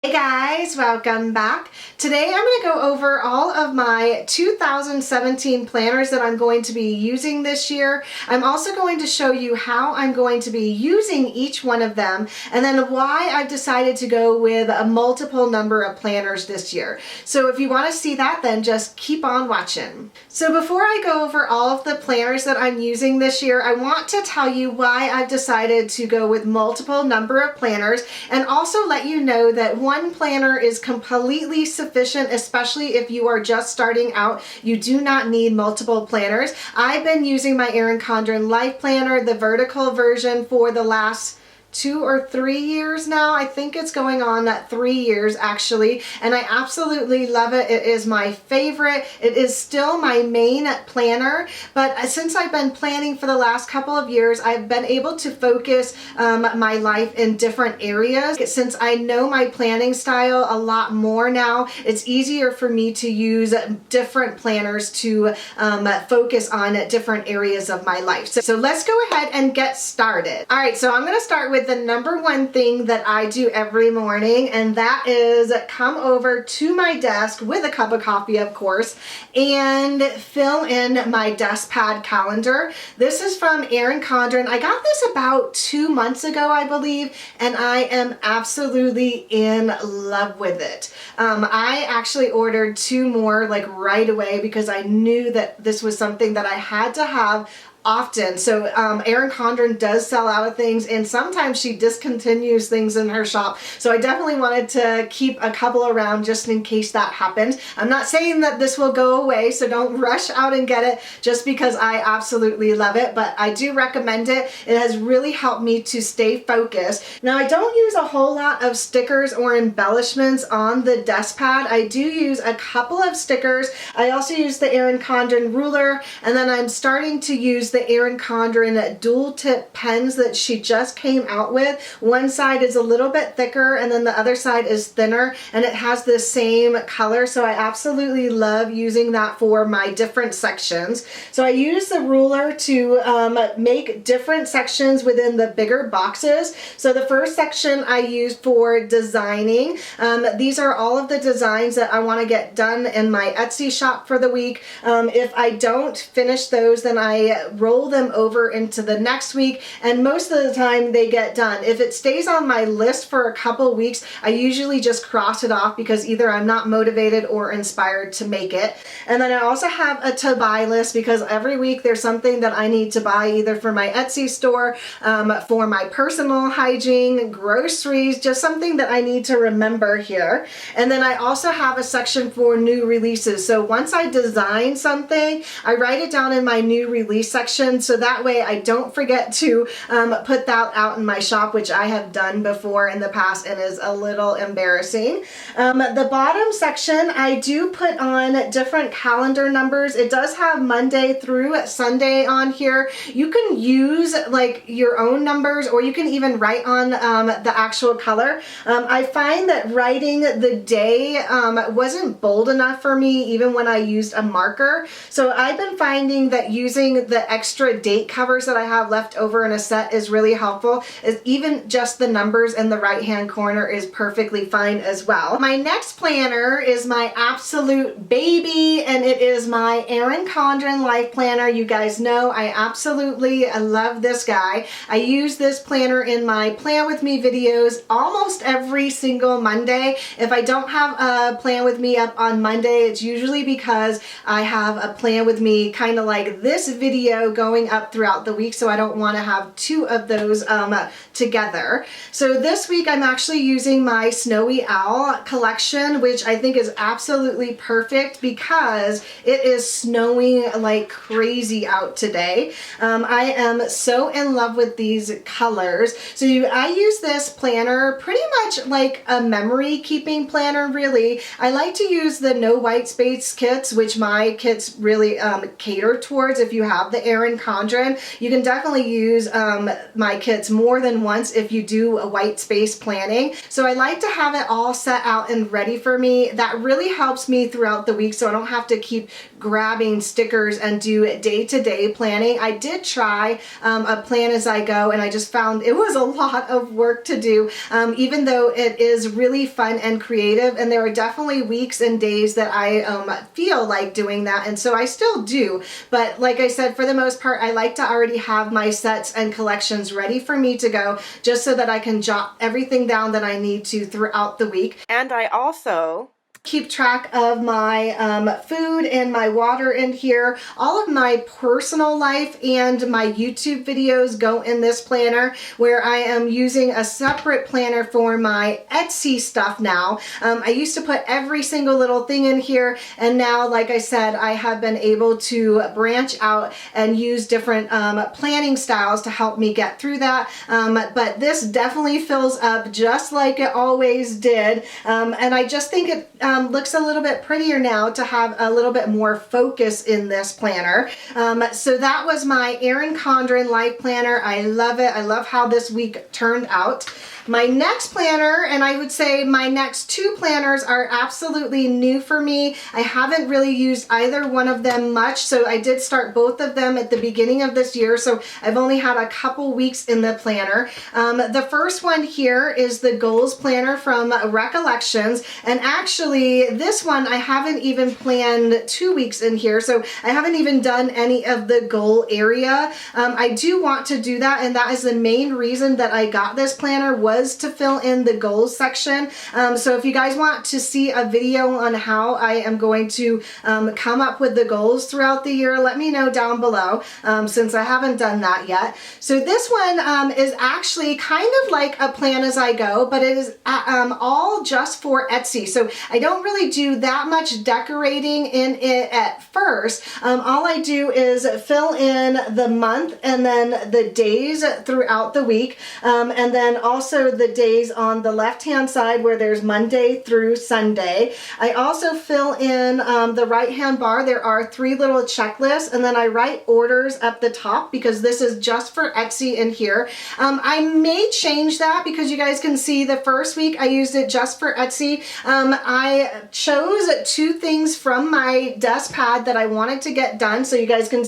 Hey guys, welcome back. Today I'm going to go over all of my 2017 planners that I'm going to be using this year. I'm also going to show you how I'm going to be using each one of them and then why I've decided to go with a multiple number of planners this year. So if you want to see that, then just keep on watching. So before I go over all of the planners that I'm using this year, I want to tell you why I've decided to go with multiple number of planners and also let you know that one planner is completely sufficient, especially if you are just starting out. You do not need multiple planners. I've been using my Erin Condren Life Planner, the vertical version, for the last 2 or 3 years now. I think it's going on 3 years actually, and I absolutely love it. It is my favorite. It is still my main planner, but since I've been planning for the last couple of years, I've been able to focus my life in different areas. Since I know my planning style a lot more now, it's easier for me to use different planners to focus on different areas of my life. So let's go ahead and get started. All right, so I'm going to start with the number one thing that I do every morning, and that is come over to my desk with a cup of coffee, of course, and fill in my desk pad calendar. This is from Erin Condren. I got this about 2 months ago, I believe, and I am absolutely in love with it. I actually ordered 2 more like right away because I knew that this was something that I had to have often. So Erin Condren does sell out of things, and sometimes she discontinues things in her shop. So I definitely wanted to keep a couple around just in case that happens. I'm not saying that this will go away, so don't rush out and get it just because I absolutely love it, but I do recommend it. It has really helped me to stay focused. Now, I don't use a whole lot of stickers or embellishments on the desk pad. I do use a couple of stickers. I also use the Erin Condren ruler, and then I'm starting to use the Erin Condren dual tip pens that she just came out with. One side is a little bit thicker and then the other side is thinner, and it has the same color, so I absolutely love using that for my different sections. So I use the ruler to make different sections within the bigger boxes. So the first section I use for designing. These are all of the designs that I want to get done in my Etsy shop for the week. If I don't finish those, then I roll them over into the next week, and most of the time they get done. If it stays on my list for a couple weeks, I usually just cross it off because either I'm not motivated or inspired to make it. And then I also have a to buy list because every week there's something that I need to buy, either for my Etsy store, for my personal hygiene, groceries, just something that I need to remember here. And then I also have a section for new releases. So once I design something, I write it down in my new release section, so that way I don't forget to put that out in my shop, which I have done before in the past and is a little embarrassing. The bottom section, I do put on different calendar numbers. It does have Monday through Sunday on here. You can use like your own numbers, or you can even write on the actual color. I find that writing the day wasn't bold enough for me even when I used a marker. So I've been finding that using the extra date covers that I have left over in a set is really helpful. Even just the numbers in the right hand corner is perfectly fine as well. My next planner is my absolute baby, and it is my Erin Condren Life Planner. You guys know I absolutely love this guy. I use this planner in my Plan With Me videos almost every single Monday. If I don't have a Plan With Me up on Monday, it's usually because I have a Plan With Me kind of like this video going up throughout the week, so I don't want to have 2 of those together. So this week I'm actually using my Snowy Owl collection, which I think is absolutely perfect because it is snowing like crazy out today. I am so in love with these colors. So I use this planner pretty much like a memory keeping planner, really. I like to use the no white space kits, which my kits really cater towards if you have the Erin Erin Condren. You can definitely use my kits more than once if you do a white space planning. So I like to have it all set out and ready for me. That really helps me throughout the week so I don't have to keep grabbing stickers and do day-to-day planning. I did try a plan as I go, and I just found it was a lot of work to do, even though it is really fun and creative, and there are definitely weeks and days that I feel like doing that, and so I still do. But like I said, for the most part, I like to already have my sets and collections ready for me to go, just so that I can jot everything down that I need to throughout the week. And I also keep track of my food and my water in here. All of my personal life and my YouTube videos go in this planner, where I am using a separate planner for my Etsy stuff now. I used to put every single little thing in here, and now, like I said, I have been able to branch out and use different planning styles to help me get through that. But this definitely fills up just like it always did, and I just think it looks a little bit prettier now to have a little bit more focus in this planner. So that was my Erin Condren Life Planner. I love it. I love how this week turned out. My next planner, and I would say my next two planners, are absolutely new for me. I haven't really used either one of them much, so I did start both of them at the beginning of this year, so I've only had a couple weeks in the planner. The first one here is the Goals Planner from Recollections, and actually this one I haven't even planned 2 weeks in here, so I haven't even done any of the goal area. I do want to do that, and that is the main reason that I got this planner, was to fill in the goals section. So if you guys want to see a video on how I am going to come up with the goals throughout the year, let me know down below, since I haven't done that yet. So this one is actually kind of like a plan as I go, but it is all just for Etsy. So I don't really do that much decorating in it at first. All I do is fill in the month and then the days throughout the week, and then also the days on the left hand side where there's Monday through Sunday. I also fill in the right hand bar. There are 3 little checklists, and then I write orders at the top because this is just for Etsy in here. I may change that because you guys can see the first week I used it just for Etsy. I chose 2 things from my desk pad that I wanted to get done, so you guys can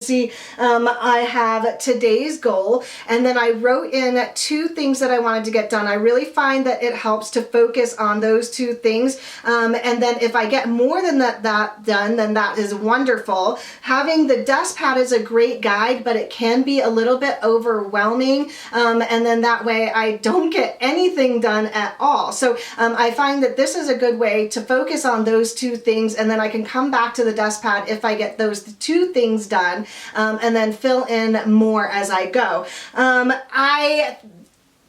see I have today's goal, and then I wrote in 2 things that I wanted to get done. I really find that it helps to focus on those 2 things, and then if I get more than that done, then that is wonderful. Having the desk pad is a great guide, but it can be a little bit overwhelming, and then that way I don't get anything done at all. So I find that this is a good way to focus on those 2 things, and then I can come back to the desk pad if I get those 2 things done, and then fill in more as I go. I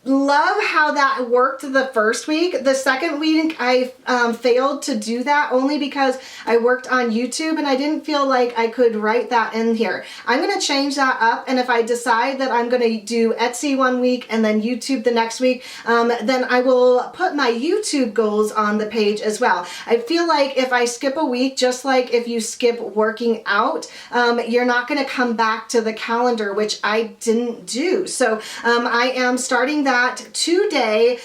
love how that worked the first week. The second week I failed to do that only because I worked on YouTube and I didn't feel like I could write that in here. I'm going to change that up, and if I decide that I'm going to do Etsy one week and then YouTube the next week, then I will put my YouTube goals on the page as well. I feel like if I skip a week, just like if you skip working out, you're not going to come back to the calendar, which I didn't do. So I am starting that today,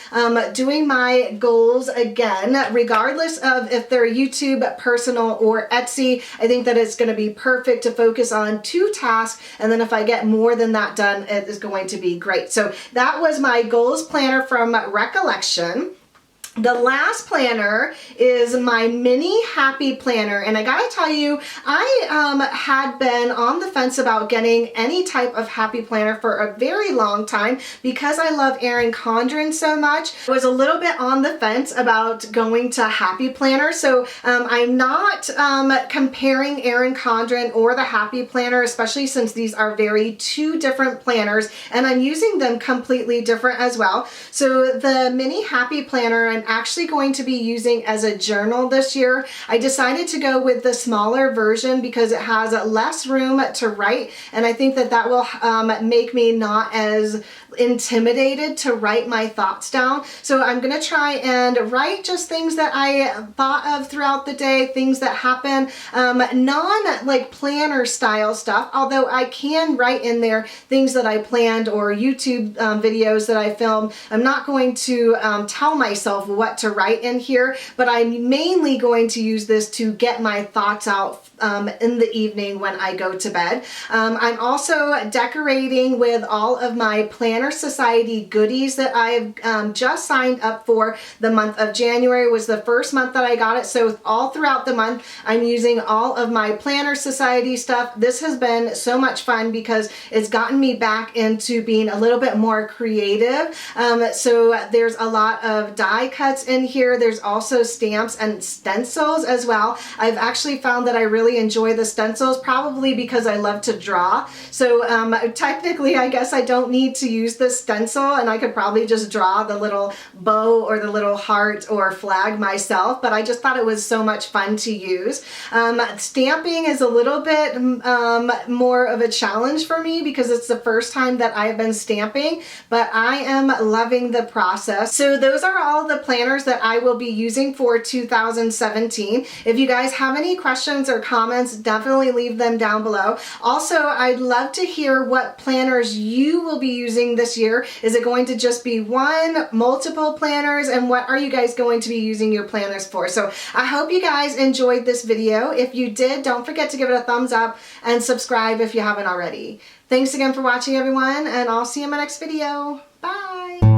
doing my goals again, regardless of if they're YouTube, personal, or Etsy. I think that it's going to be perfect to focus on 2 tasks, and then if I get more than that done, it is going to be great. So that was my goals planner from Recollection. The last planner is my mini happy planner, and I gotta tell you, I had been on the fence about getting any type of happy planner for a very long time because I love Erin Condren so much. I was a little bit on the fence about going to happy planner, so I'm not comparing Erin Condren or the happy planner, especially since these are very 2 different planners, and I'm using them completely different as well. So the mini happy planner, I'm actually going to be using as a journal this year. I decided to go with the smaller version because it has less room to write, and I think that that will make me not as intimidated to write my thoughts down. So I'm gonna try and write just things that I thought of throughout the day, things that happen, non like planner style stuff, although I can write in there things that I planned or YouTube videos that I filmed. I'm not going to tell myself what to write in here, but I'm mainly going to use this to get my thoughts out in the evening when I go to bed. I'm also decorating with all of my Planner Society goodies that I've just signed up for. The month of January was the first month that I got it, so all throughout the month I'm using all of my Planner Society stuff. This has been so much fun because it's gotten me back into being a little bit more creative. So there's a lot of die cuts in here. There's also stamps and stencils as well. I've actually found that I really enjoy the stencils, probably because I love to draw. So technically I guess I don't need to use this stencil, and I could probably just draw the little bow or the little heart or flag myself, but I just thought it was so much fun to use. Stamping is a little bit more of a challenge for me because it's the first time that I've been stamping, but I am loving the process. So those are all the planners that I will be using for 2017. If you guys have any questions or comments, definitely leave them down below. Also, I'd love to hear what planners you will be using this year. Is it going to just be one, multiple planners, and what are you guys going to be using your planners for? So I hope you guys enjoyed this video. If you did, don't forget to give it a thumbs up and subscribe if you haven't already. Thanks again for watching, everyone, and I'll see you in my next video. Bye!